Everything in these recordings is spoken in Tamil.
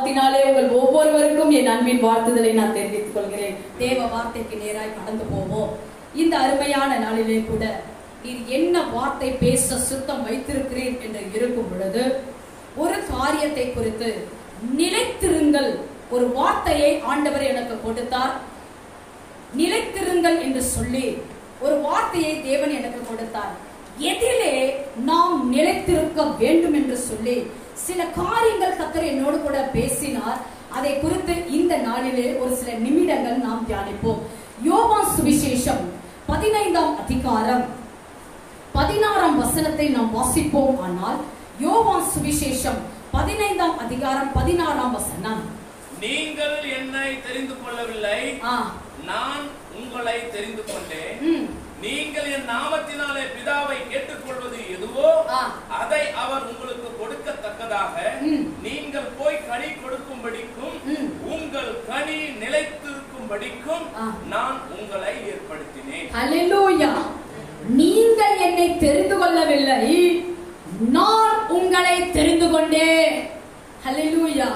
நாமத்தினாலே உங்கள் ஒவ்வொருவருக்கும் என் அன்பின் வாழ்த்துதலை நான் தெரிவித்துக் கொள்கிறேன். தேவ வார்த்தைக்கு நேராய் கடந்து போவோம். இந்த அருமையான நாளிலே கூட நீர் என்ன வார்த்தை பேச சுத்தம் வைத்திருக்கிறேன் என்று இருக்கும் பொழுது ஒரு காரியத்தை குறித்து நிலைத்திருங்கள். ஒரு வார்த்தையை ஆண்டவர் எனக்கு கொடுத்தார். நிலைத்திருங்கள் என்று சொல்லி ஒரு வார்த்தையை தேவன் எனக்கு கொடுத்தார். எதிலே நாம் நிலைத்திருக்க வேண்டும் என்று சொல்லி சில காரியங்கள் கர்த்தர் என்னோடு கூட பேசினார். அதை குறித்து இந்த நாளிலே ஒரு சில நிமிடங்கள் நாம் தியானிப்போம். யோவான் சுவிசேஷம் 15ஆம் அதிகாரம் 16ஆம் வசனத்தை நாம் வாசிப்போம். ஆனால் யோவான் சுவிசேஷம் 15ஆம் அதிகாரம் 16ஆம் வசனம், நீங்கள் என்னை தெரிந்து கொள்ளவில்லை, நான் உங்களை தெரிந்து கொண்டேன். நீங்கள் என் நாமத்தினாலே பிதாவை கேட்டுக்கொள்வது எதுவோ அதை அவர் உங்களுக்கு கொடுக்கத்தக்கதாக நீங்கள் போய் கனி கொடுக்கும்படிக்கும் உங்கள் கனி நிலைத்திருக்கும்படிக்கும் நான் உங்களை ஏற்படுத்தினேன். அல்லேலூயா. நீங்கள் என்னை தெரிந்து கொள்ளவில்லை, நான் உங்களை தெரிந்து கொண்டேன். அல்லேலூயா.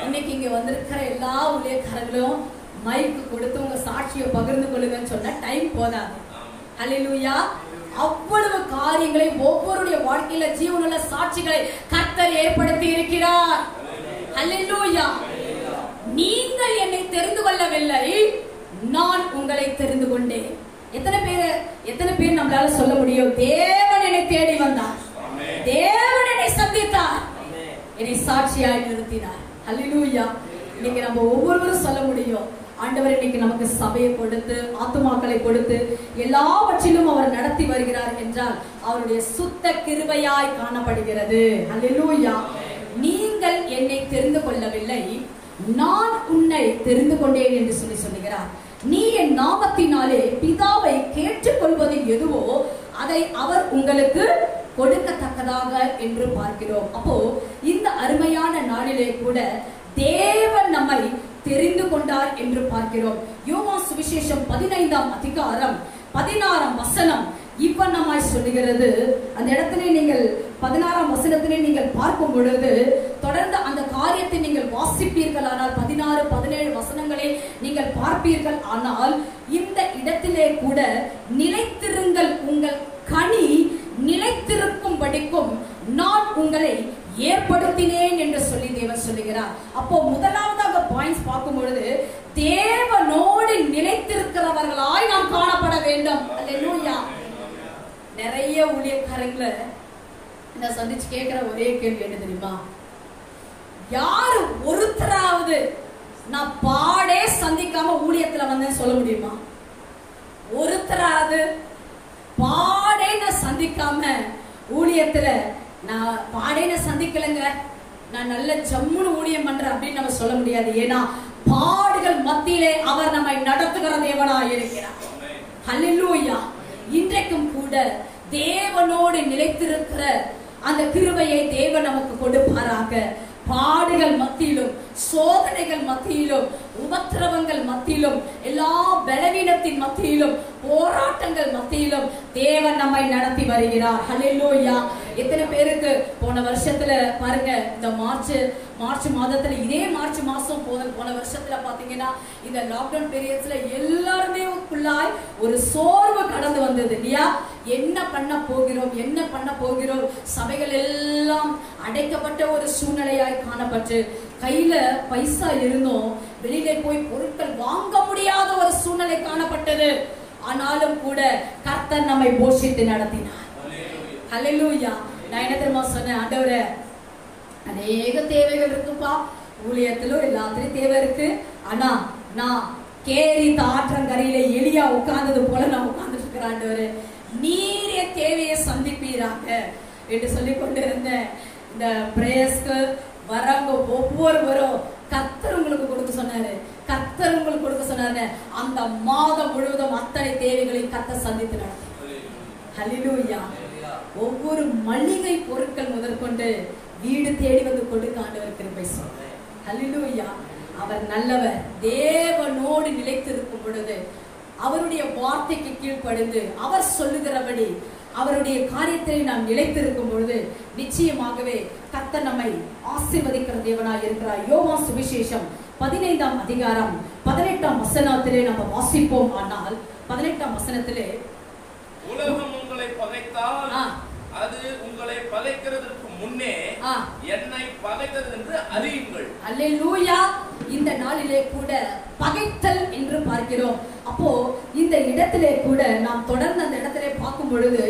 இன்னைக்கு இங்க வந்திருக்கிற எல்லா ஊழியக்காரர்களும் மைக்கு கொடுத்து உங்க சாட்சியை பகிர்ந்து கொள்ளுங்கன்னு சொன்னா டைம் போதாது. அல்லேலூயா. அவ்வளவு காரியங்களை ஒவ்வொருடைய வாழ்க்கையில ஜீவனுள்ள சாட்சிகளை கர்த்தர் ஏற்படுத்தி இருக்கிறார். அல்லேலூயா. நீங்கள் என்னை தெரிந்து கொள்ளவில்லை, நான் உங்களை தெரிந்து கொண்டேன். எத்தனை பேர் நம்மளால சொல்ல முடியும்? தேவன் என்னை தேடி வந்தார், தேவன் என்னை சந்தித்தார், என்னை சாட்சியாய் நிறுத்தினார். அல்லேலூயா. இன்னைக்கு நம்ம ஒவ்வொருவரும் சொல்ல முடியும், ஆண்டவர் இன்னைக்கு நமக்கு சபையை கொடுத்து ஆத்துமாக்களை கொடுத்து எல்லாவற்றிலும் அவர் நடத்தி வருகிறார் என்றால் அவருடைய சுத்த கிருபையாய் காணப்படுகிறது. அல்லேலூயா. நீங்கள் என்னை தெரிந்து கொள்ளவில்லை, நான் உன்னை தெரிந்து கொண்டேன் என்று சொல்லி சொல்லுகிறார். நீ என் நாமத்தினாலே பிதாவை கேட்டுக்கொள்வது எதுவோ அதை அவர் உங்களுக்கு கொடுக்கத்தக்கதாக என்று பார்க்கிறோம். அப்போ இந்த அருமையான நாளிலே கூட தேவன் நம்மை தெரிந்து கொண்டார் என்று பார்க்கிறோம். யோவான் சுவிசேஷம் 15ஆம் அதிகாரம் 16ஆம் வசனம் இவ்வண்ணமாய் சொல்லுகிறது. அந்த இடத்திலே நீங்கள் 16ஆம் வசனத்திலே நீங்கள் பார்க்கும் பொழுது தொடர்ந்து அந்த காரியத்தை நீங்கள் வாசிப்பீர்கள். ஆனால் 16, 17 வசனங்களை நீங்கள் பார்ப்பீர்கள். ஆனால் இந்த இடத்திலே கூட நிலைத்திருங்கள், உங்கள் கனி நிலைத்திருக்கும்படிக்கும் நான் உங்களை ஏற்படுத்தினேன் என்று சொல்லி தேவன் சொல்லுகிறார். அப்போ முதலாவதாக பாயிண்ட்ஸ் பார்க்கும் பொழுது தேவனோடு நிலைத்திருக்கிறவர்களாய் நாம் காணப்பட வேண்டும். அல்லேலூயா. நிறைய ஊழியக்காரங்களை நான் சந்திச்சு கேட்கிற ஒரே கேள்வி என்ன தெரியுமா? யாரு ஒருத்தராவது நான் பாடே சந்திக்காம ஊழியத்துல வந்தேன்னு சொல்ல முடியுமா? ஒருத்தராவது பாடே நான் சந்திக்காம ஊழியத்துல நான் பாடேன சந்திக்கலங்க, நான் நல்ல ஜம்முன்னு ஊழியம் பண்றேன் அப்படின்னு நம்ம சொல்ல முடியாது. ஏன்னா பாடுகள் மத்தியிலே அவர் நம்மை நடத்துகிற தேவனாய் இருக்கிறார். அல்லேலூயா. இன்றைக்கும் கூட தேவனோடு நிலைத்திருக்கிற அந்த கிருபையை தேவன் நமக்கு கொடுப்பாராக. பாடுகள் மத்தியிலும் சோதனைகள் மத்தியிலும் உபத்திரவங்கள் மத்தியிலும் எல்லா பலவீனத்தின் மத்தியிலும் போராட்டங்கள் மத்தியிலும் தேவன் நம்மை நடத்தி வருகிறார். ஹல்லேலூயா. எத்தனை பேருக்கு போன வருஷத்துல பாருங்க, இந்த மார்ச் மாதத்துல, இதே மார்ச் மாசம் போன வருஷத்துல பாத்தீங்கன்னா இந்த லாக்டவுன் பீரியட்ஸ்ல எல்லாருமே ஒரு சோர்வு கடந்து வந்தது இல்லையா? என்ன பண்ண போகிறோம், சபைகள் எல்லாம் அடைக்கப்பட்ட ஒரு சூழ்நிலையாய் காணப்பட்டு கையில பைசா இருந்தோம், வெளியில போய் பொருட்கள் வாங்க முடியாத ஒரு சூழ்நிலை காணப்பட்டது. ஆனாலும் கூட கர்த்தர் நம்மை போஷித்து நடத்தினார். ஹல்லேலூயா. நான் என்ன தெரியுமா சொன்னேன்? ஆண்டவரே, அநேக தேவைகள் இருக்குப்பா, ஊழியத்திலும் எல்லாத்திலும் தேவை இருக்கு. ஆனா நான் கேரி ஆற்றங்கரையில எலியா உட்கார்ந்தது போல நான் உட்கார்ந்துட்டு இருக்கிறேன். ஆண்டவரே, நீர் என் தேவையை சந்திப்பீராக என்று சொல்லி கொண்டு இருந்தேன். இந்த பிரேயர்ஸ்க்கு வரவங்க ஒவ்வொருவரும் கர்த்தர் உங்களுக்கு கொடுக்க சொன்னாரு, அந்த மாதம் முழுவதும் அத்தனை தேவைகளையும் கர்த்தர் சந்தித்து நடத்தி. ஹல்லேலூயா. ஒவ்வொரு மளிகை பொருட்கள் முதற்கொண்டு வீடு தேடி வந்து கொடுக்க ஆண்டவர் கிருபை சொல்றேன். ஹல்லேலூயா. அவர் நல்லவர். தேவனோடு நிலைத்திருக்கும் பொழுது அவருடைய வார்த்தைக்கு கீழ்ப்படிந்து அவர் சொல்லுகிறபடி அவருடைய காரியத்தில் நாம் நிலைத்திருக்கும் பொழுது நிச்சயமாகவே கர்த்தர் நம்மை ஆசீர்வதிக்கிற தேவனாய் இருக்கிறார். யோவான் சுவிசேஷம் 15ஆம் அதிகாரம் 18ஆம் வசனத்திலே நம்ம வாசிப்போம். ஆனால் 18ஆம் வசனத்திலே, உலகம் உங்களை பகைத்தால் அது உங்களை பகைக்கிறதற்கு முன்னே என்னை பகைத்தது என்று அறியுங்கள். அல்லேலூயா. இந்த நாளிலே கூட பகைத்தல் என்று பார்க்கிறோம். அப்போ இந்த இடத்திலே கூட நாம் தொடர்ந்து அந்த இடத்திலே பார்க்கும் பொழுது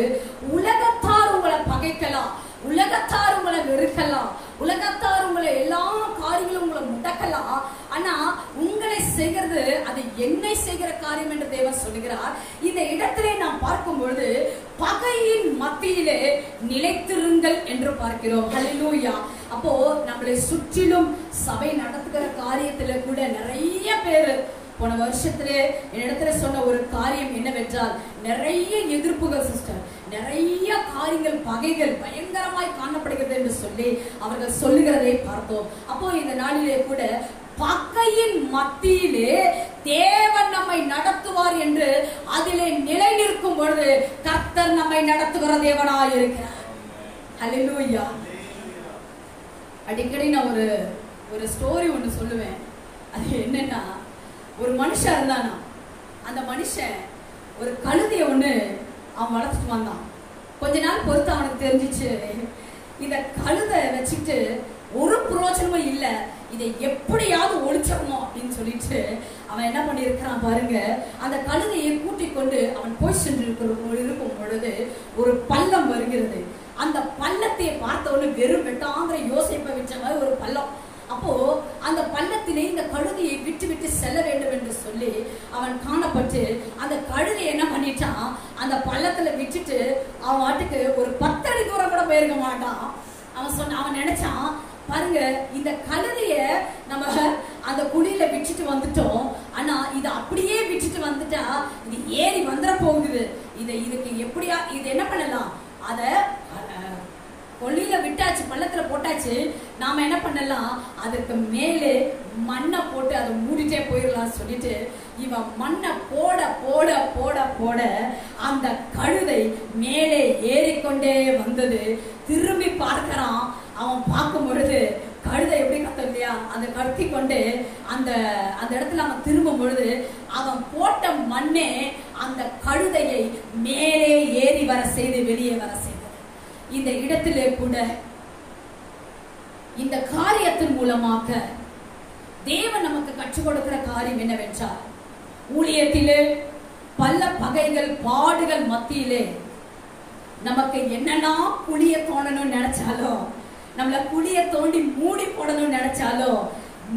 உலகத்தார் உங்களை பகைக்கலாம், உலகத்தார் உங்களை வெறுக்கலாம், உலகத்தார் உங்களை எல்லா காரியங்களும் உங்களை முடக்கலாம். ஆனா உங்களை செய்கிறது அது என்னை செய்கிற காரியம் என்று தேவன் சொல்லுகிறார். இந்த இடத்திலே நாம் பார்க்கும் பொழுது பகையின் மத்தியிலே நிலைத்திருங்கள் என்று பார்க்கிறோம். ஹல்லேலூயா. அப்போ நம்மளை சுற்றிலும் சபை நடத்துகிற காரியத்துல கூட நிறைய பேர் போன வருஷத்திலே என்னிடத்துல சொன்ன ஒரு காரியம் என்னவென்றால், நிறைய எதிர்ப்புகள் சிஸ்டர், நிறைய காரியங்கள் பகைகள் பயங்கரமாய் காணப்படுகிறது என்று சொல்லி அவர்கள் சொல்லுகிறதை பார்த்தோம். அப்போ இந்த நாளிலே கூட பகையின் மத்தியிலே தேவன் நம்மை நடத்துவார் என்று அதிலே நிலை நிற்கும் பொழுது கர்த்தர் நம்மை நடத்துகிற தேவனாய் இருக்கிறார். ஹல்லேலூயா. அடிக்கடி நான் ஒரு ஸ்டோரி ஒன்று சொல்லுவேன். அது என்னன்னா, ஒரு மனுஷன் இருந்தானா, அந்த மனுஷன் ஒரு கழுதைய ஒன்று அவன் வளர்த்துட்டு வந்தான். கொஞ்ச நாள் பொறுத்து அவனுக்கு தெரிஞ்சிச்சு, இந்த கழுதை வச்சுட்டு ஒரு பிரயோஜனமும் இல்லை, இதை எப்படியாவது ஒழிச்சிடணும் அப்படின்னு சொல்லிட்டு அவன் என்ன பண்ணியிருக்கிறான் பாருங்க. அந்த கழுதையை கூட்டிக் கொண்டு அவன் போய் சென்று இருக்கும் பொழுது ஒரு பள்ளம் வருகிறது. அந்த பள்ளத்தை பார்த்தவொன்னு வெறும் வெட்டாங்கிற யோசிப்பை வச்ச மாதிரி ஒரு பள்ளம். அப்போ அந்த பள்ளத்திலே இந்த கழுதையை விட்டு விட்டு செல்ல வேண்டும் என்று சொல்லி அவன் காணப்பட்டு அந்த கழுதை என்ன பண்ணிட்டான், அந்த பள்ளத்துல விட்டுட்டு அவன் வாட்டுக்கு ஒரு 10 அடி தூரம் கூட போயிருக்க மாட்டான். அவன் நினைச்சான், பாருங்க, இந்த கழுதைய நம்ம அந்த குழியில விட்டுட்டு வந்துட்டோம், ஆனா இதை அப்படியே விட்டுட்டு வந்துட்டா இது ஏறி வந்துட போகுது, இதுக்கு எப்படியா இது என்ன பண்ணலாம், அத கொள்ளியில விட்டாச்சு, பள்ளத்துல போட்டாச்சு, நாம என்ன பண்ணலாம், அதுக்கு மேலே மண்ணை போட்டு அதை மூடிட்டே போயிடலாம் சொல்லிட்டு இவன் மண்ணை போட போட போட போட அந்த கழுதை மேலே ஏறிக்கொண்டே வந்தது. திரும்பி பார்க்கிறான். அவன் பார்க்கும் பொழுது கழுதை எப்படி கத்த இல்லையா, அந்த கத்தி கொண்டு அந்த இடத்துல அவன் திரும்பும் பொழுது அவன் போட்ட மண்ணே அந்த கழுதையை மேலே ஏறி வர செய்து வெளியே வர செய்தது. இந்த இடத்திலே கூட இந்த காரியத்தின் மூலமாக தேவன் நமக்கு கற்றுக் கொடுக்கிற காரியம் என்னவென்றால், ஊழியத்திலே பல பகைகள் பாடுகள் மத்தியிலே நமக்கு என்னன்னா குழிய தோண்டணும்னு நினைச்சாலும், நம்மள குழிய தோண்டி மூடி போடணும்னு நினைச்சாலும்,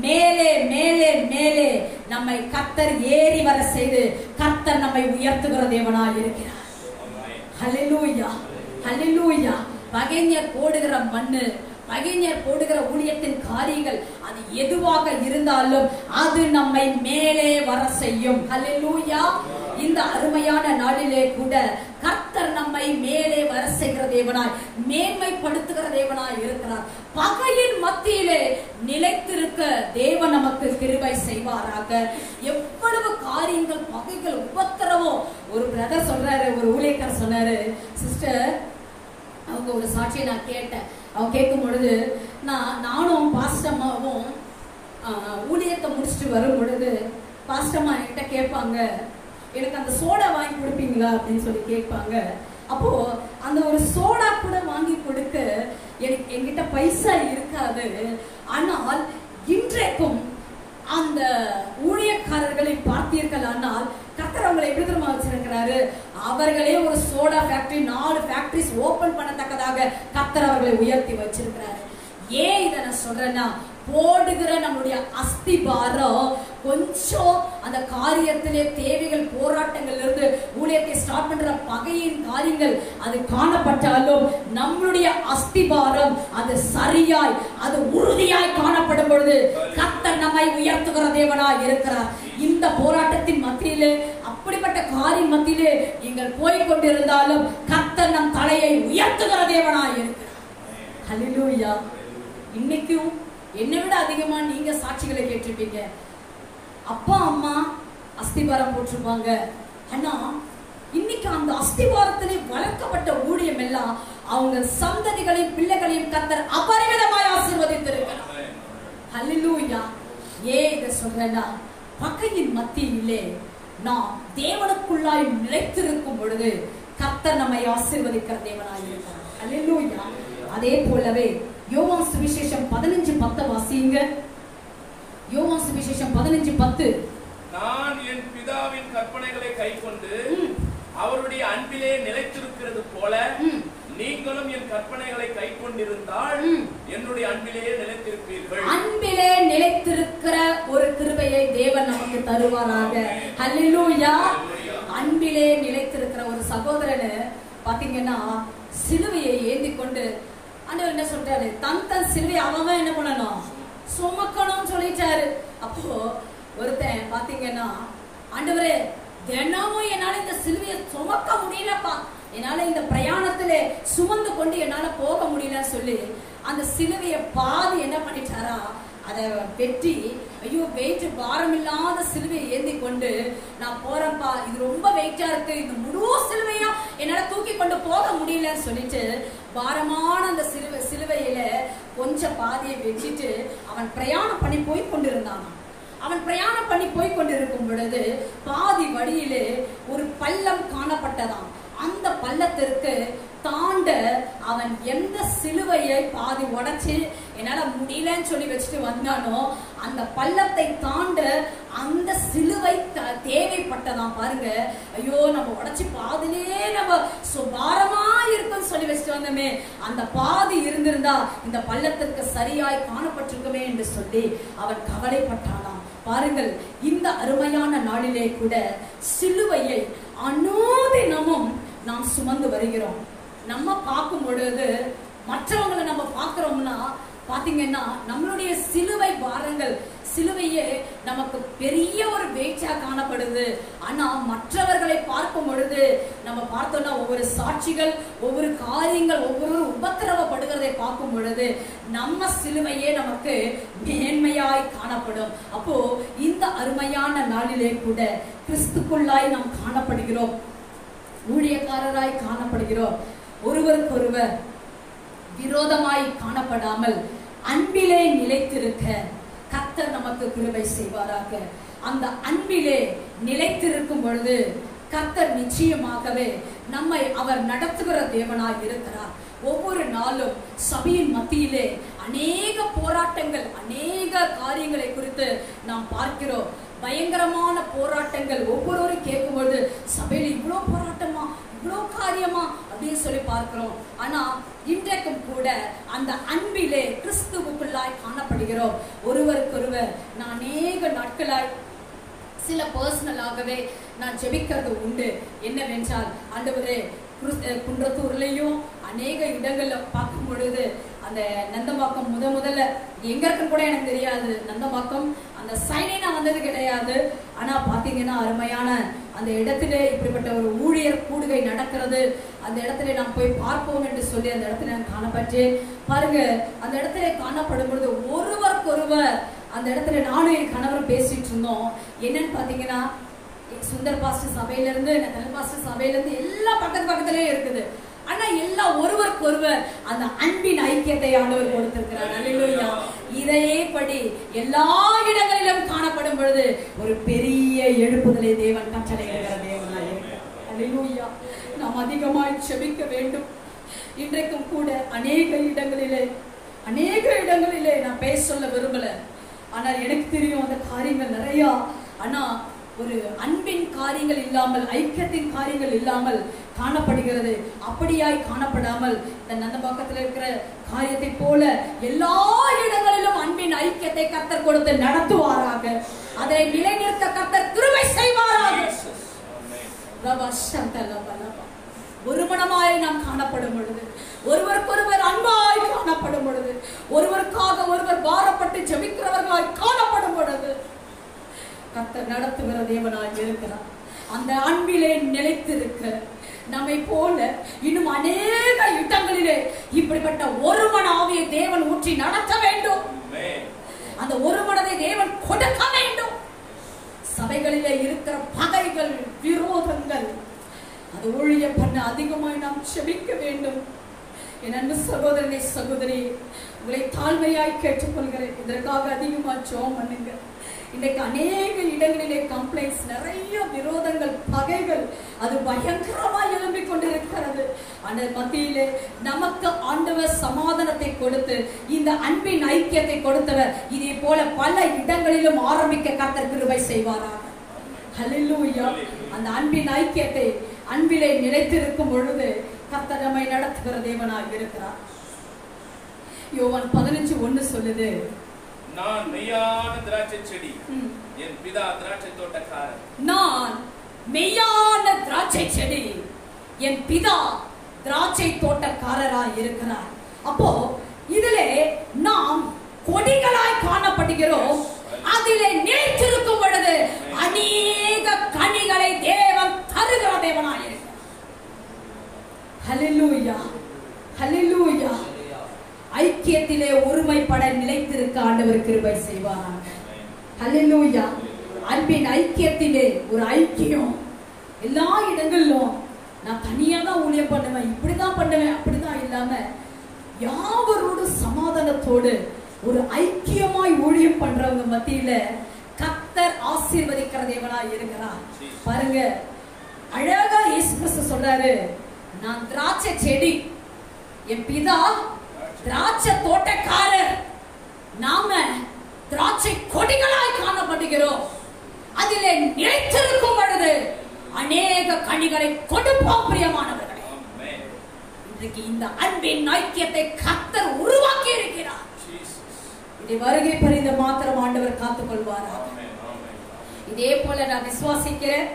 மேலே மேலே மேலே நம்மை கர்த்தர் ஏறி வர செய்து கர்த்தர் நம்மை உயர்த்துகிற தேவனாய் இருக்கிறார். ஹல்லேலூயா, ஹல்லேலூயா. பகைஞர் போடுகிற மண்ணு, பகைஞர் போடுகிற ஊழியத்தின் காரியங்கள் அது எதுவாக இருந்தாலும் அது நம்மை மேலே வர செய்யும். ஹல்லேலூயா. இந்த அருமையான நாளிலே கூட கர்த்தர் நம்மை மேலே வர செய்கிற தேவனாய், மேன்மைப்படுத்துகிற தேவனாய் இருக்கிறார். பகையின் மத்தியிலே நிலைத்திருக்க தேவன் நமக்கு கிருபை செய்வாராக. எவ்வளவு காரியங்கள் பகைகள் உபத்திரவம். ஒரு பிரதர் சொல்றாரு, ஒரு ஊழியக்காரர் சொன்னாரு, சிஸ்டர் அவங்க ஒரு சாட்சியை நான் கேட்டேன். அவங்க கேட்கும் பொழுது நானும் பாஸ்டம்மாவும் ஊழியத்தை முடிச்சுட்டு வரும் பொழுது பாஸ்டம்மா என்கிட்ட கேட்பாங்க, எனக்கு அந்த சோடா வாங்கி கொடுப்பீங்களா அப்படின்னு சொல்லி கேட்பாங்க. அப்போ அந்த ஒரு சோடா கூட வாங்கி கொடுக்க என்கிட்ட பைசா இருக்காது. ஆனால் இன்றைக்கும் அந்த ஊழியக்காரர்களை பார்த்தீர்கள், ஆனால் கர்த்தர் அவங்களை எப்படி தெரியுமா வச்சிருக்கிறாரு, அவர்களே ஒரு சோடா ஃபேக்டரி 4 ஃபேக்டரிஸ் ஓபன் பண்ணத்தக்கதாக கர்த்தர் அவர்களை உயர்த்தி வச்சிருக்கிறாரு. ஏன் இதை நான் சொல்றேன்னா, போடுகிற நம்முடைய அஸ்திபாரம் கொஞ்சம் அந்த காரியத்திலே தேவைகள் போராட்டங்கள் இருந்து ஊழியத்தை ஸ்டார்ட் பண்ற பகையின் காரியங்கள் அது காணப்பட்டாலும் நம்மளுடைய அஸ்திபாரம் அது சரியாய் அது உறுதியாய் காணப்படும் பொழுது கர்த்தர் நம்மை உயர்த்துகிற தேவனாய் இருக்கிறார். இந்த போராட்டத்தின் மத்தியிலே, அப்படிப்பட்ட காரியம் மத்தியிலே நீங்கள் போய்கொண்டிருந்தாலும் கர்த்தர் நம் தலையை உயர்த்துகிற தேவனாய் இருக்கிறார். ஹல்லேலூயா. இன்னைக்கும் என்னை விட அதிகமா நீங்க சாட்சிகளை கேட்டிருப்பீங்க. அப்பா அம்மா அஸ்திபாரம் போட்டிருப்பாங்க, ஆனா இன்னைக்கு அன்னைக்கு அந்த அஸ்திவாரத்திலே வளர்க்கப்பட்ட ஊழியம் எல்லாம் அவங்க சந்ததிகளையும் பிள்ளைகளையும் கர்த்தர் அபரிமிதமாய் ஆசீர்வதித்திருக்கிறார். ஹல்லேலூயா. ஏன் இதை சொல்றேன்னா, பகையின் மத்தியிலே நாம் தேவனுக்குள்ளாய் நிலைத்திருக்கும் பொழுது கர்த்தர் நம்மை ஆசீர்வதிக்கிற தேவனாய் இருக்கிறார். ஹல்லேலூயா. அதே போலவே யோவான் சுவிசேஷம் 15:10 வாசிங்க. யோவான் சுவிசேஷம் 15:10. நான் என் பிதாவின் கற்பனைகளை கைக்கொண்டு அவருடைய அன்பிலே நிலைத்திருக்கிறது போல நீங்களும் என் கற்பனைகளை கைக்கொண்டிருந்தால் என்னுடைய அன்பிலே நிலைத்திருப்பீர்கள். அன்பிலே நிலைத்திருக்கிற ஒரு கிருபையை தேவன் நமக்கு தருவாராக. ஹல்லேலூயா. அன்பிலே நிலைத்திருக்கிற ஒரு சகோதரனை பாத்தீங்கன்னா சிலுவையை ஏந்தி கொண்டு ஆண்டவர் என்ன சொல்றாரு, தன் சிலுவை அவன் என்ன பண்ணணும், சுமக்கணும்னு சொல்லிட்டாரு. அப்போ ஒருத்தன் பாத்தீங்கன்னா, ஆண்டவரே தினமும் என்னால இந்த சிலுவையை சுமக்க முடியலப்பா, என்னால இந்த பிரயாணத்துல சுமந்து கொண்டு என்னால போக முடியலன்னு சொல்லி அந்த சிலுவையை பாதி என்ன பண்ணிட்டாரா, அதை வெட்டி, ஐயோ வெயிட் பாரம் இல்லாத சிலுவையை ஏந்தி கொண்டு நான் போறேன்ப்பா, இது ரொம்ப வெயிட்டா இருக்கு, இந்த முழு சிலுவையா என்னால தூக்கி கொண்டு போக முடியலன்னு சொல்லிட்டு பாரமான அந்த சிலுவையில கொஞ்சம் பாதியை வெட்டிட்டு அவன் பிரயாணம் பண்ணி போய் கொண்டிருந்தான். அவன் பிரயாணம் பண்ணி போய் கொண்டிருக்கும் பொழுது பாதி வழியிலே ஒரு பள்ளம் காணப்பட்டதாம். அந்த பள்ளத்திற்கு தாண்ட அவன் எந்த சிலுவையை பாதி உடைச்சு என்னால முடியலன்னு சொல்லி வச்சுட்டு வந்தானோ அந்த பள்ளத்தை தாண்ட அந்த சிலுவை தேவைப்பட்டதாம். பாருங்க, ஐயோ நம்ம உடைச்சு பாதிலே நம்ம சுபாரமா இருக்குன்னு சொல்லி வச்சுட்டு வந்தோமே, அந்த பாதி இருந்திருந்தா இந்த பள்ளத்திற்கு சரியாய் காணப்பட்டிருக்குமே என்று சொல்லி அவன் கவலைப்பட்டானாம். பாருங்கள், இந்த அருமையான நாளிலே கூட சிலுவையை அனுதினமும் நாம் சுமந்து வருகிறோம். நம்ம பார்க்கும் பொழுது மற்றவங்களை நம்ம பார்க்கிறோம்னா பாத்தீங்கன்னா நம்மளுடைய சிலுவை பாரங்கள், சிலுவையே நமக்கு பெரிய ஒரு வெயிட்டா காணப்படுது. ஆனா மற்றவர்களை பார்க்கும் பொழுது நம்ம பார்த்தோம்னா ஒவ்வொரு சாட்சிகள், ஒவ்வொரு காரியங்கள், ஒவ்வொரு உபத்திரவப்படுகிறதை பார்க்கும் பொழுது நம்ம சிலுவையே நமக்கு மேன்மையாய் காணப்படும். அப்போ இந்த அருமையான நாளிலே கூட கிறிஸ்துக்குள்ளாய் நாம் காணப்படுகிறோம், ஊழியக்காரராய் காணப்படுகிறோம். ஒருவருக்கொருவர் விரோதமாய் காணப்படாமல் அன்பிலே நிலைத்திருக்க கர்த்தர் நமக்கு கிருபை செய்வாராக. அந்த அன்பிலே நிலைத்திருக்கும் பொழுது கர்த்தர் நிச்சயமாகவே நம்மை அவர் நடத்துகிற தேவனாய் இருக்கிறார். ஒவ்வொரு நாளும் சபையின் மத்தியிலே அநேக போராட்டங்கள், அநேக காரியங்களை குறித்து நாம் பார்க்கிறோம். பயங்கரமான போராட்டங்கள் ஒவ்வொருவரும் கேட்கும்போது சபையில இவ்வளோ போராட்டமா, இவ்வளோ காரியமா அப்படின்னு சொல்லி பார்க்கிறோம். ஆனா இன்றைக்கும் கூட அந்த அன்பிலே கிறிஸ்துவுக்குள்ளாய் காணப்படுகிறோம். ஒருவருக்கொருவர் நான் அநேக நாட்களாய் சில பர்சனலாகவே நான் ஜெபிக்கிறது உண்டு. என்னவென்றால், ஆண்டவரே குன்றத்தூர்லயும் அநேக இடங்கள்ல பார்க்கும் பொழுது அந்த நந்தம்பாக்கம் முதல்ல எங்க இருக்குன்னு கூட எனக்கு தெரியாது. நந்தம்பாக்கம் அந்த சைனே நான் வந்தது கிடையாது. ஆனா பாத்தீங்கன்னா அருமையான அந்த இடத்துல இப்படிப்பட்ட ஒரு ஊழியர் கூடுகை நடக்கிறது. அந்த இடத்துல நான் போய் பார்ப்போம் என்று சொல்லி அந்த இடத்துல நான் காணப்பட்டேன். பாருங்க, அந்த இடத்துல காணப்படும் பொழுது ஒருவருக்கொருவர் அந்த இடத்துல நானும் என் கணவரும் பேசிட்டு இருந்தோம். என்னன்னு பாத்தீங்கன்னா, சுந்தர் பாஸ்டர் சபையில இருந்து, நகல் பாஸ்டர் சபையில இருந்து எல்லாம் பக்கத்திலே இருக்குது. ஆனா எல்லாம் ஒருவருக்கொருவர் அந்த அன்பின் ஐக்கியத்தை ஆண்டவர் கொடுத்திருக்கிறார். அல்லேலூயா. இதையே படி எல்லா இடங்களிலும் காணப்படும் பொழுது ஒரு பெரிய எழுப்புதலை தேவன் கட்டளையிடுகிற தேவனாய் இருக்கிறார். அல்லேலூயா. நாம் அதிகமாய் ஜெபிக்க வேண்டும். இன்றைக்கும் கூட அநேக இடங்களிலே நான் பேச சொல்ல விரும்பல. ஆனால் எனக்கு தெரியும் அந்த காரியங்கள் நிறையா. ஆனா ஒரு அன்பின் காரியங்கள் இல்லாமல், ஐக்கியத்தின் காரியங்கள் இல்லாமல் காணப்படுகிறது. அப்படியாய் காணப்படாமல் இந்த நந்தம்பாக்கத்தில் இருக்கிற காரியத்தை போல எல்லா இடங்களிலும் அன்பின் ஐக்கியத்தை கர்த்தர் கொடுத்து நடத்துவாராக. அதை நிலைநிறுத்த கர்த்தர் கிருபை செய்வாராக. ஒருமனமாய் நாம் காணப்படும் பொழுது, ஒருவருக்கொருவர் அன்பாய் காணப்படும் பொழுது, ஒருவருக்காக ஒருவர் பாரப்பட்டு ஜெபிக்கிறவர்களாய் காணப்படும் பொழுது கர்த்தர் நடத்துகிற தேவனாய் இருக்கிறார். அந்த அன்பிலே நிலைத்திருக்க நம்மை போல இன்னும் அநேக இடங்களிலே இப்படிப்பட்ட ஒரு மன ஆவியை தேவன் ஊற்றி நடத்த வேண்டும். அந்த ஒரு மனதை தேவன் கொடுக்க வேண்டும். சபைகளிலே இருக்கிற பகைகள், விரோதங்கள், அது ஊழியம் பண்ண அதிகமாய் நாம் செபிக்க வேண்டும். என் அன்பு சகோதரனை சகோதரி, உங்களை தாழ்மையாய் கேட்டுக்கொள்கிறேன். இதற்காக அதிகமா ஜெபம் பண்ணுங்க. இன்றைக்கு அநேக இடங்களிலே கம்ப்ளைண்ட்ஸ், நிறைய விரோதங்கள், பகைகள் அது பயங்கரமாய் எழும்பிக் கொண்டிருக்கிறது. அந்த மத்தியிலே நமக்கு ஆண்டவர் சமாதானத்தை கொடுத்து இந்த அன்பின் ஐக்கியத்தை கொடுத்தவர் இதே போல பல இடங்களிலும் ஆரம்பிக்க கர்த்தர் கிருபை செய்வாராக. ஹல்லேலூயா. அந்த அன்பின் ஐக்கியத்தை அன்பிலே நிலைத்திருக்கும் பொழுது கர்த்தர் நம்மை நடத்துகிற தேவனாக இருக்கிறார். யோவான் 15:1 சொல்லுது, நான் மெய்யான திராட்சை செடி, என் பிதா திராட்சை தோட்டக்காரர். நான் மெய்யான திராட்சை செடி, என் பிதா திராட்சை தோட்டக்காரராய் இருக்கிறார். அப்போ இதிலே நாம் கொடிகளாய் காணப்படுகிறோம். அதிலே நிலைத்திருக்கும் பொழுது அநேக கனிகளை தேவன் தருகிற தேவனாய் இருக்கிறார். ஹல்லேலூயா, ஹல்லேலூயா. ஐக்கியத்திலே ஒருமைப்பட நிலைத்திருக்க ஆண்டவர் கிருபை செய்வாராக. ஹல்லேலூயா. அன்பின் ஐக்கியத்திலே ஒரு ஐக்கியம். எல்லா இடங்களிலும் நான் தனியா தான் ஊழியம் பண்ணுவேன், இப்படிதான் பண்ணுவேன், அப்படிதான் இல்லாம யாவரோடு சமாதானத்தோடு ஒரு ஐக்கியமாய் ஊழியம் பண்றவங்க மத்தியில கர்த்தர் ஆசீர்வதிக்கிற தேவனாய் இருக்கிறார். பாருங்க, அழகா இயேசு கிறிஸ்து சொல்றாரு, நான் திராட்சை செடி, என் பிதா திராட்சை தோட்டக்காரர். நாம திராட்சை கொடிகளாய் காணப்படுகிறோம். அதிலே நிலைத்திருக்கும் பொழுது அநேக கனிகளை கொடுப்போம். பிரியமானவர்களே, இன்றைக்கு இந்த அன்பின் ஐக்கியத்தை கர்த்தர் உருவாக்கி இருக்கிறார். இதை வருகை பரிந்த மாத்திரம் ஆண்டவர் காத்துக் கொள்வாராக. இதே போல நான் விசுவாசிக்கிறேன்,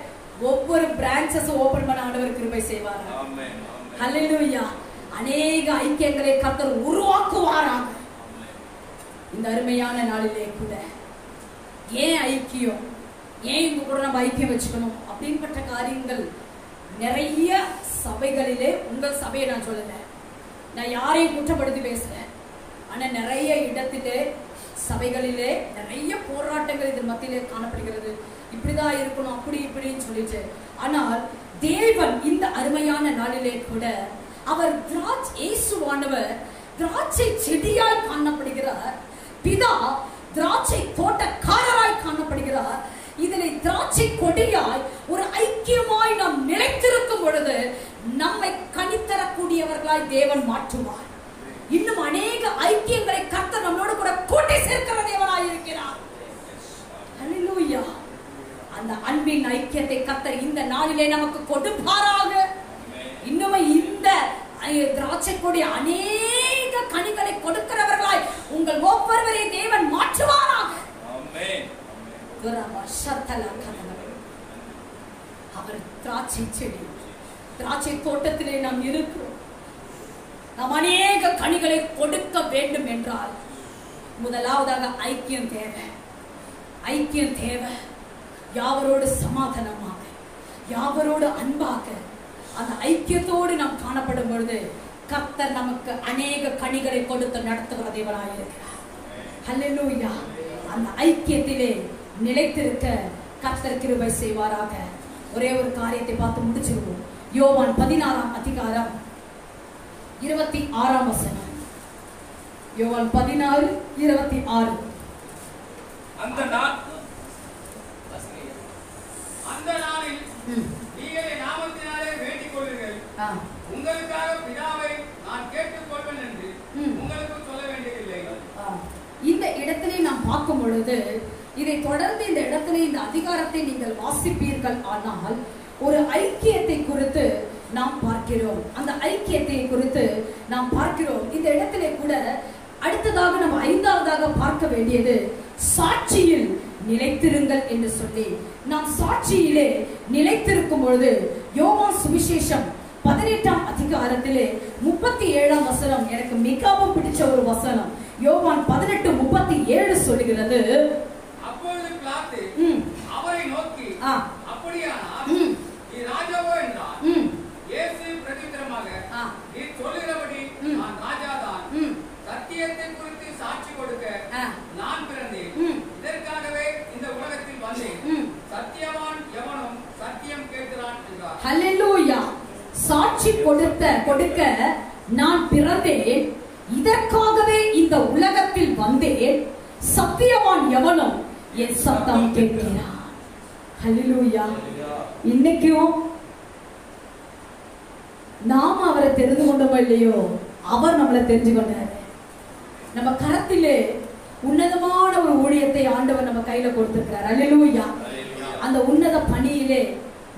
ஒவ்வொரு பிரான்ச்சஸ் ஓபன் பண்ண ஆண்டவர் கிருபை செய்வாராக. ஹல்லேலூயா. அநேக ஐக்கியங்களை கர்த்தர் உருவாக்குவாராக. இந்த அருமையான நாளிலே கூட ஏன் ஐக்கியம், ஏன் இங்க கூட நம்ம ஐக்கியம் வச்சுக்கணும் அப்படின்பட்ட காரியங்கள் நிறைய சபைகளிலே, உங்கள் சபையை நான் சொல்லல, நான் யாரையும் குற்றப்படுத்தி பேசுறேன், ஆனா நிறைய இடத்திலே சபைகளிலே நிறைய போராட்டங்கள் இதன் மத்தியிலே காணப்படுகிறது. இப்படிதான் இருக்கணும், அப்படி இப்படின்னு சொல்லிட்டு. ஆனால் தேவன் இந்த அருமையான நாளிலே கூட அவர் இயேசுவானவர் திராட்சை செடியாய் காணப்படுகிறார். பிதா திராட்சை தோட்டக்காரராய் காணப்படுகிறார். இதிலே திராட்சை கொடியாய் ஒரு ஐக்கியமாய் நாம் நிலைத்திருக்கும் பொழுது நம்மை கனித்தரக்கூடியவர்களாய் தேவன் மாற்றுவார். இன்னும் அநேக ஐக்கியங்களை கர்த்தர் நம்மளோடு கூட கூட்டி சேர்க்கிற தேவனாய் இருக்கிறார். ஹல்லேலூயா. அந்த அன்பின் ஐக்கியத்தை கர்த்தர் இந்த நாளிலே நமக்கு கொடுப்பாராக. இன்னும் இந்த திராட்சை கொடி அநேக கனிகளை கொடுக்கிறவர்களாய் உங்கள் ஒவ்வொருவரையும் தேவன் மாற்றுவாராக. அவர் திராட்சை செடி, திராட்சை தோட்டத்திலே நாம் இருக்கிறோம். நாம் அநேக கனிகளை கொடுக்க வேண்டும் என்றால் முதலாவதாக ஐக்கியம் தேவை. ஐக்கியம் தேவை. யாவரோடு சமாதானமாக, யாவரோடு அன்பாக, அந்த ஐக்கியத்தோடு நாம் காணப்படும் பொழுது கர்த்தர் நமக்கு அநேக கனிகளை கொடுத்து நடத்துகிற தேவனாய் இருக்கிறார். ஹல்லேலூயா. அந்த ஐக்கியத்திலே நிலைத்திருக்க கர்த்தர் கிருபை செய்வாராக. ஒரே ஒரு காரியத்தை பார்த்து முடிச்சிருவோம். யோவான் 16ஆம் அதிகாரம் 26ஆம் வசனம். யோவான் 16:26. அந்த நாளில் நீங்கள் என் நாமத்தினாலே வேண்டிக் கொள்ளுங்கள், உங்களுக்காக பிதாவை நான் கேட்டுக்கொள்வேன் என்று உங்களுக்கு சொல்ல வேண்டியதில்லை. இந்த இடத்திலே நாம் பார்க்கும் பொழுது, இதை தொடர்ந்து இந்த இடத்திலே இந்த அதிகாரத்தை நீங்கள் வாசிப்பீர்கள் ஆனால் ஒரு ஐக்கியத்தை குறித்து நாம் பார்க்கிறோம். அந்த ஐக்கியத்தை குறித்து நாம் பார்க்கிறோம். இந்த இடத்திலே கூட அடுத்ததாக நம்ம 5ஆவதாக பார்க்க வேண்டியது சாட்சியில் நிலைத்திருங்கள் என்று சொல்லி, நாம் சாட்சியிலே நிலைத்திருக்கும் பொழுது யோவான் சுவிசேஷம் 18ஆம் அதிகாரத்திலே 37ஆம் வசனம் எனக்கு மிகவும் பிடிச்ச ஒரு வசனம். யோவான் 18:37 சொல்லுகிறது, அப்பொழுது பிலாத்து அவரை நோக்கி, அப்படியானால் நீ ராஜாவோ என்றார். இயேசு பிரதியுத்தரமாக, நீ சொல்லுகிறபடி நான் ராஜாதான். சத்தியத்தை குறித்து சாட்சி கொடுக்க நான் பிறந்தேன். இதற்காகவே இந்த உலகத்தில் வந்தேன். சத்தியவான் எவனும் சத்தியம் கேட்கிறான் என்றார். ஹல்லேலூயா. சாட்சி கொடுக்க நான் பிறந்தேன், இதற்காகவே இந்த உலகத்தில் வந்தேன். சத்தியவான் எவனும் என் சத்தம் கேட்கிறான். ஹல்லேலூயா. இன்னைக்கும் நாம அவரை தெரிந்து கொண்டோமோ இல்லையோ, அவர் நம்மளை தெரிஞ்சு கொண்டாரு. நம்ம கரத்திலே உன்னதமான ஒரு ஊழியத்தை ஆண்டவர் நம்ம கையில கொடுத்திருக்கிறார். ஹல்லேலூயா. அந்த உன்னத பணியிலே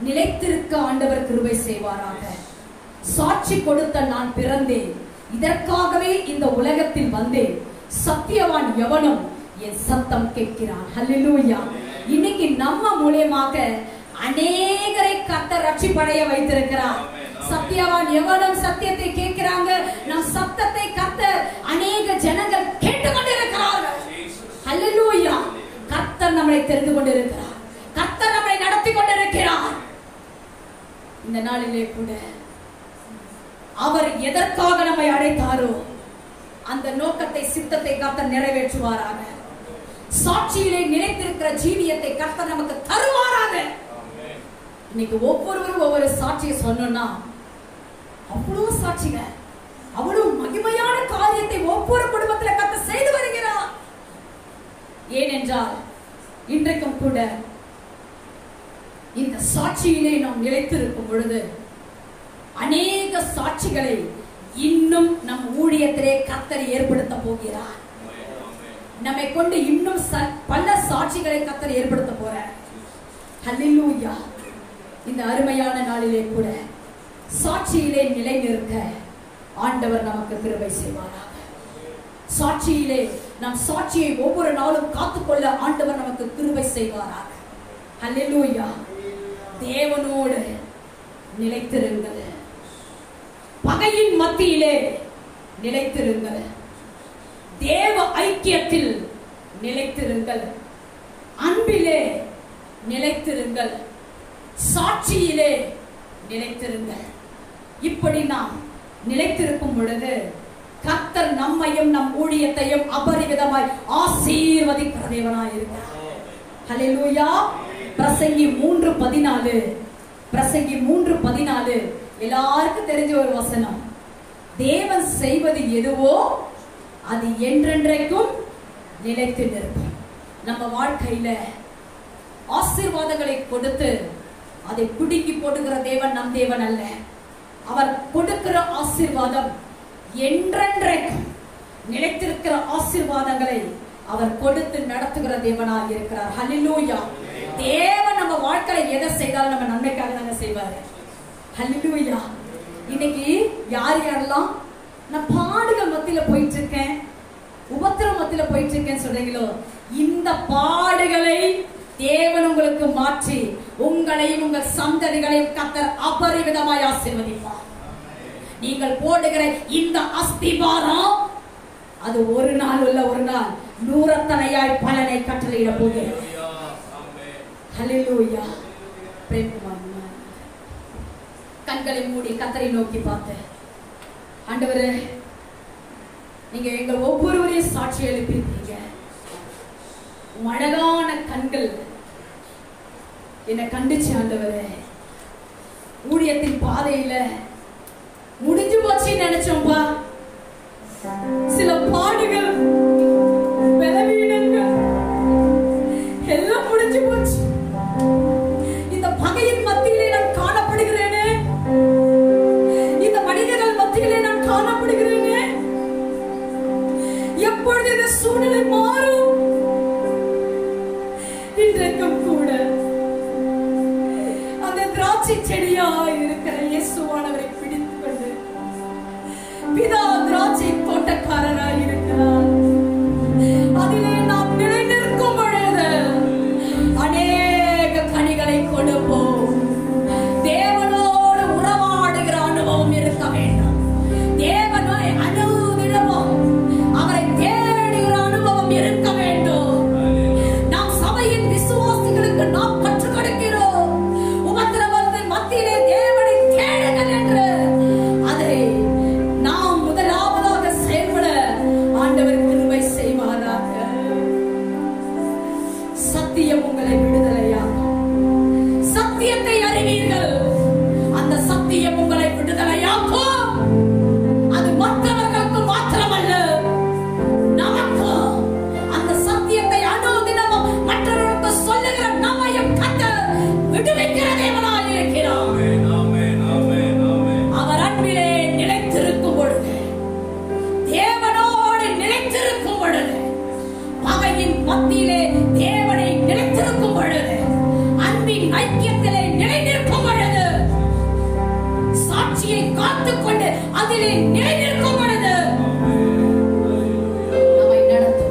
நிலைத்திருக்க ஆண்டவர் கிருபை செய்வாராக. சாட்சி கொடுத்த நான் பிறந்தேன், இதற்காகவே இந்த உலகத்தில் வந்தேன். சத்தியவான் எவனும் என் சத்தம் கேட்கிறான். ஹல்லேலூயா. இன்னைக்கு நம்ம மூலமாக அநேகரை கர்த்தர் ரட்சிப்படைய வைத்திருக்கிறார். சத்தியவான் எவனும் சத்தியத்தை கேட்கிறாங்க. நம் சத்தத்தை கர்த்தர் அநேக ஜனங்கள் கேட்டுக்கொண்டிருக்கிறார்கள். ஹல்லேலூயா. கர்த்தர் நம்மை தெரிந்து கொண்டிருக்கிறார். கர்த்தர் நம்மை நடத்தி கொண்டிருக்கிறார். இந்த நாளிலே கூட அவர் எதற்காக நம்மை அழைத்தாரோ அந்த நோக்கத்தை, சித்தத்தை கர்த்தர் நிறைவேற்றுவாராக. சாட்சியிலே நிலைத்திருக்கிற ஜீவியத்தை கர்த்தர் நமக்கு தருவாராக. இன்னைக்கு ஒவ்வொருவரும் ஒவ்வொரு சாட்சியை சொன்னோம்னா அவ்வளவு சாட்சிங்க, அவ்வளவு மகிமையான காரியத்தை ஒவ்வொரு குடும்பத்தில் கர்த்தர் செய்து வருகிறார். ஏனென்றால் இன்றைக்கும் கூட இந்த சாட்சியிலே நாம் நிலைத்திருக்கும் பொழுது அநேக சாட்சிகளை இன்னும் நம் ஊழியத்திலே கர்த்தர் ஏற்படுத்த போகிறார். நம்மை கொண்டு இன்னும் பல சாட்சிகளை கர்த்தர் ஏற்படுத்த போறார். ஹல்லேலூயா. இந்த அருமையான நாளிலே கூட சாட்சியிலே நிலை நிற்க ஆண்டவர் நமக்கு கிருபை செய்வாராக. சாட்சியிலே நம் சாட்சியை ஒவ்வொரு நாளும் காத்துக்கொள்ள ஆண்டவர் நமக்கு கிருபை செய்வாராக. ஹல்லேலூயா. தேவனோடு நிலைத்திருங்கள். பகையின் மத்தியிலே நிலைத்திருங்கள். தேவ ஐக்கியத்தில் நிலைத்திருங்கள். அன்பிலே நிலைத்திருங்கள். சாட்சியிலே நிலைத்திருங்கள். இப்படி நாம் நிலைத்திருக்கும் பொழுது கர்த்தர் நம்மையும் நம் ஊழியத்தையும் அபரிவிதமாய் ஆசீர்வதிக்கிற தேவனாய் இருக்கிறார். ஹல்லேலூயா. பிரசங்கி 3:14, பிரசங்கி 3:14 எல்லாருக்கும் தெரிஞ்ச ஒரு வசனம். தேவன் செய்வது எதுவோ அது என்றென்றைக்கும் நிலைத்து நிற்கும். நம்ம வாழ்க்கையில ஆசீர்வாதங்களை கொடுத்து அதை பிடுங்கி போடுகிற தேவன் நம் தேவன் அல்ல. அவர் கொடுக்கிற ஆசீர்வாதம் என்றென்றைக்கும் நிலைத்திருக்கிற ஆசீர்வாதங்களை அவர் கொடுத்து நடத்துகிற தேவனாக இருக்கிறார். ஹல்லேலூயா. தேவன் நம்ம வாழ்க்கையில எதை செய்தாலும் நம்ம நன்மைக்காக தாங்க செய்வாரு. ஹல்லேலூயா. இன்னைக்கு யாரெல்லாம் நான் பாடுகள் மத்தியில போயிட்டு இருக்கேன், உபத்திரம் மத்தியில போயிட்டு இருக்கேன்னு சொல்றீங்களோ, இந்த பாடுகளை தேவன் உங்களுக்கு மாற்றி உங்களையும் உங்கள் சந்ததிகளையும் கர்த்தர் அபரிவிதமாய் ஆசீர்வதிப்பார். நீங்கள் போடுகிற இந்த அஸ்திபாரம் அது ஒரு நாள் உள்ள ஒரு நாள் நூறத்தனையாய் பலனை கட்டளையிட போகிறது. ஹல்லேலூயா. கண்களை மூடி கர்த்தரை நோக்கி பார்த்து, ஆண்டவரே நீங்க எங்க ஒவ்வொருவரையும் சாட்சி எழுப்பியிருக்கீங்க. அழகான கண்கள் என்னை கண்டுச்சு ஆண்டவரே. ஊழியத்தின் பாதையில முடிஞ்சு போச்சு நினைச்சோம்பா. சில பாடுகள், பலவீனங்கள் எல்லாம் முடிஞ்சு போச்சு. இந்த பகையின் மத்தியிலே நான் காணப்படுகிறேனே, இந்த மனிதர்கள் மத்தியிலே நான் காணப்படுகிறேனே, எப்பொழுது இந்த சூழ்நிலை மாறும்? இன்றைக்கும் கூட அந்த திராட்சை செடியா இருக்கிற இயேசுவானவரை பிடித்துக் கொண்டு பிதா திராட்சை தோட்டக்காரராய் இருக்கிறார். அதிலே நாம் நிலை நிற்கும் பொழுது அநேக கனிகளை கொடுப்போம். தேவனோடு உறவாடுகிற அனுபவம் இருக்க வேண்டும். தேவனை அனுதினமும் அவரை தேடுகிற அனுபவம் இருக்க வேண்டும். நாம் சபையின் விசுவாசிகளுக்கு நாம் கற்றுக் கொடுக்கிறோம். உபத்திரவத்தின் மத்தியிலே தேவனை தேடுங்கள் என்று அதை நாம் முதலாவதாக செயல்பட ஆண்டவர் அதிலே நிறைந்திருக்கும் பொழுது நம்மை நடத்துவார்.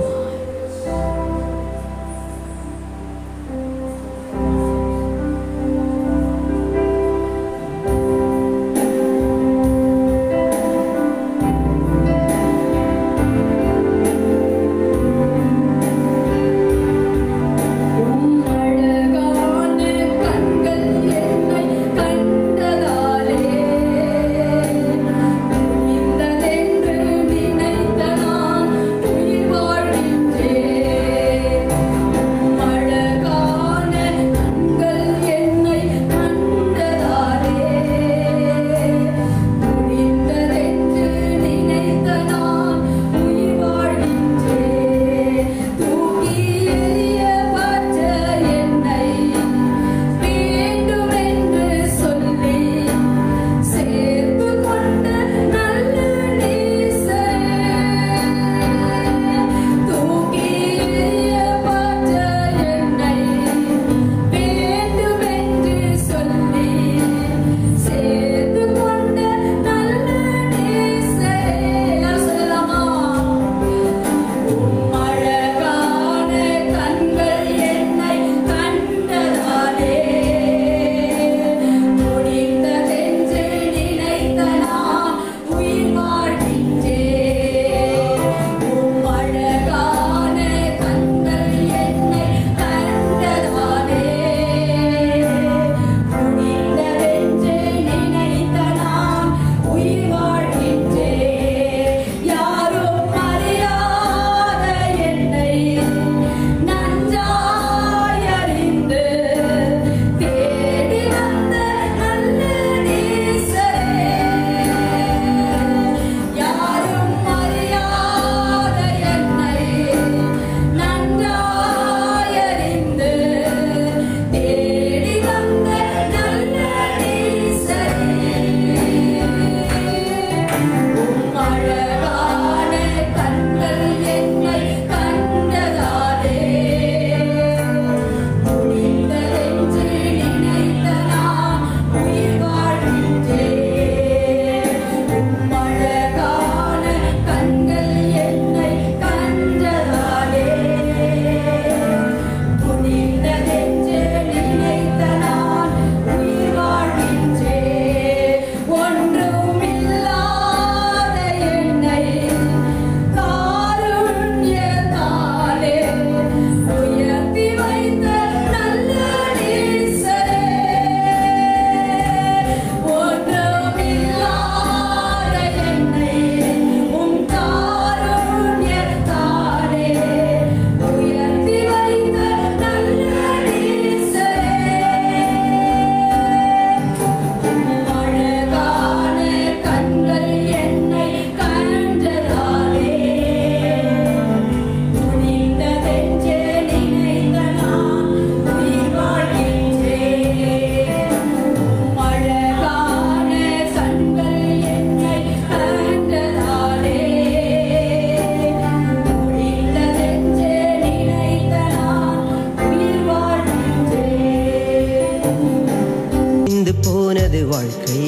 வாழ்க்கை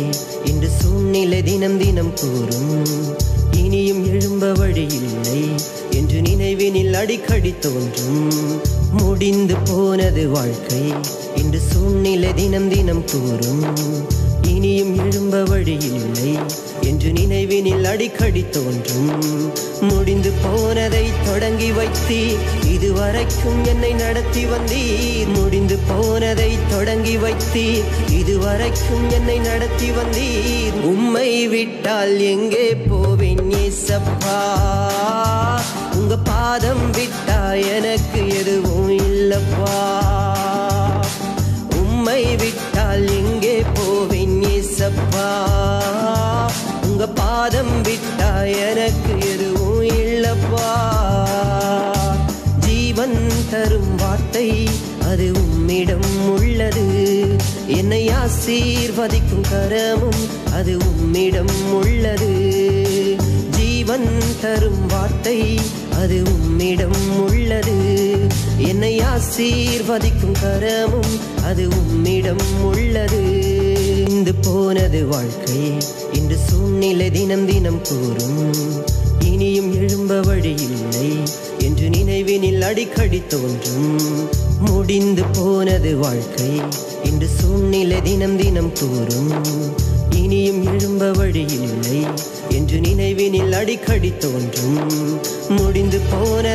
இன்று சூழ்நிலை தினம் தினம் கூறும். இனியும் எழும்ப வழி இல்லை என்று நினைவினில் அடிக்கடி தோன்றும். முடிந்து போனது வாழ்க்கை இன்று சூழ்நிலை தினம் தினம் கூறும். இனியும் எழும்ப வழி இல்லை என்று நினைவினில் அடிக்கடி தோன்றும். முடிந்து போனதை தொடங்கி வைத்தீர், இதுவரைக்கும் என்னை நடத்தி வந்தீர். முடிந்து போனதை தொடங்கி வைத்தீர், இதுவரைக்கும் என்னை நடத்தி வந்தீர். உம்மை விட்டால் எங்கே போவேன் ஏசப்பா, உங்க பாதம் விட்டா எனக்கு எதுவும் இல்லப்பா. உம்மை விட்டால் எங்கே போவேன் ஏசப்பா, உங்க பாதம் விட்டா எனக்கு எதுவும் இல்லப்பா. ஜீவன் தரும் வார்த்தை அது உம்மிடம் உள்ளது, என்னை ஆசீர்வதிக்கும் கரமும் அது உம்மிடம் உள்ளது. ஜீவன் தரும் வார்த்தை அது உம்மிடம் உள்ளது, என்னை ஆசீர்வதிக்கும் கரமும் அது உம்மிடம் உள்ளது. முடிந்து போனது வாழ்க்கை இன்று சூழ்நிலை தினம் தினம் கூறும். இனியும் எழும்ப வழி இல்லை என்று நினைவினில் அடிக்கடி தோன்றும். முடிந்து போனது வாழ்க்கை இன்று சூழ்நிலை தினம் தினம் கூறும். இனியும் எழும்ப வழி இல்லை என்று நினைவினில் அடிக்கடி தோன்றும். முடிந்து போன